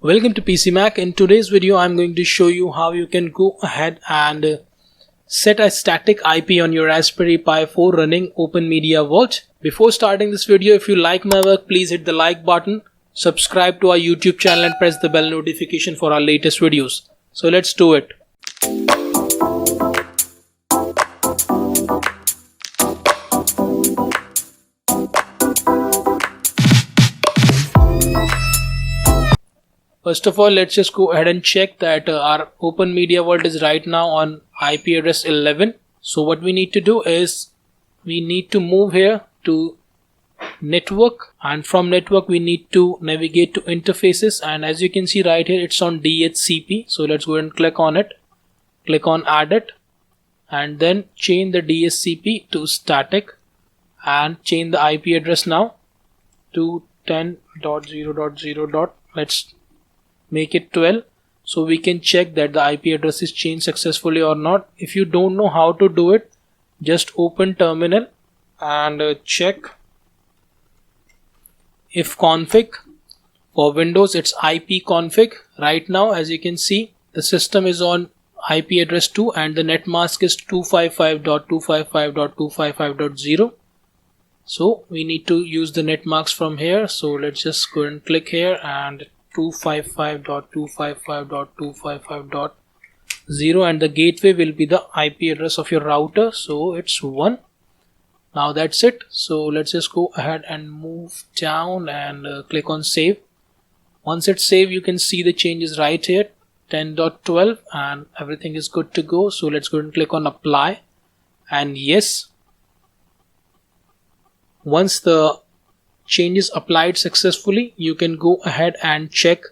Welcome to PC Mac. In today's video I'm going to show you how you can go ahead and set a static IP on your Raspberry Pi 4 running OpenMediaVault. Before starting this video, if you like my work, please hit the like button, subscribe to our YouTube channel and press the bell notification for our latest videos. So let's do it. First of all, let's just go ahead and check that our OpenMediaVault is right now on IP address 11. So what we need to do is we need to move here to network, and from network we need to navigate to interfaces, and as you can see right here it's on DHCP. So let's go ahead and click on it, click on add it, and then change the DHCP to static and change the IP address now to 10.0.0. Let's make it 12 so we can check that the IP address is changed successfully or not. If you don't know how to do it, just open terminal and check if config. For Windows it's ipconfig. Right now as you can see the system is on IP address 2 and the net mask is 255.255.255.0. so we need to use the net masks from here. So let's just go and click here and 255.255.255.0, and the gateway will be the IP address of your router, so it's 1. Now that's it. So let's just go ahead and move down and click on save. Once it's saved, you can see the changes right here, 10.12, and everything is good to go. So let's go and click on apply and yes. Once the changes applied successfully, you can go ahead and check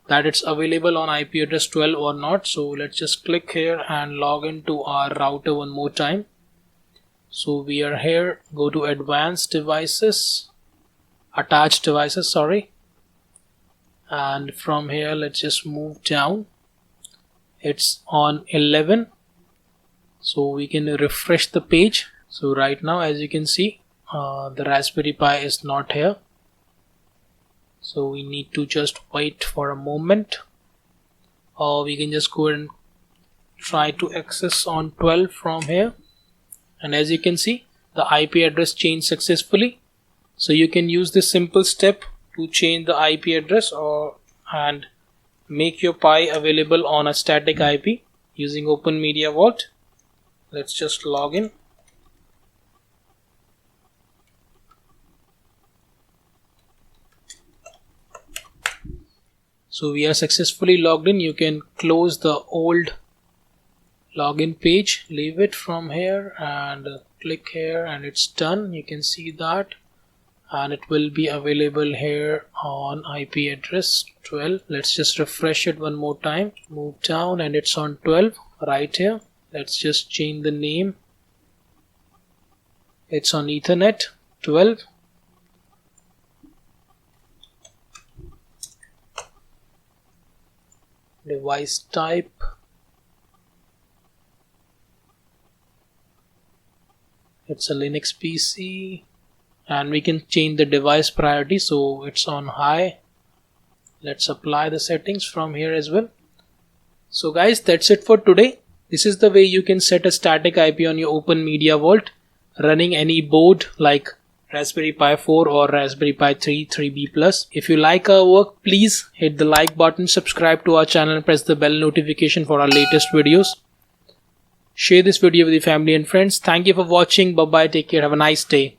that it's available on IP address 12 or not. So let's just click here and log into our router one more time. So we are here, go to advanced devices, attached devices, sorry, and from here let's just move down. It's on 11, so we can refresh the page. So right now as you can see the Raspberry Pi is not here, so we need to just wait for a moment, or we can just go and try to access on 12 from here. And as you can see the IP address changed successfully. So you can use this simple step to change the IP address and make your Pi available on a static IP using OpenMediaVault. Let's just log in. So we are successfully logged in. You can close the old login page, leave it from here and click here and it's done. You can see that, and it will be available here on IP address 12. Let's just refresh it one more time, move down, and it's on 12 right here. Let's just change the name. It's on Ethernet 12. Device type, it's a Linux PC, and we can change the device priority, so it's on high. Let's apply the settings from here as well. So guys, that's it for today. This is the way you can set a static IP on your OpenMediaVault running any board like Raspberry Pi 4 or Raspberry Pi 3 3B+. If you like our work, please hit the like button, subscribe to our channel and press the bell notification for our latest videos. Share this video with your family and friends. Thank you for watching. Bye bye. Take care. Have a nice day.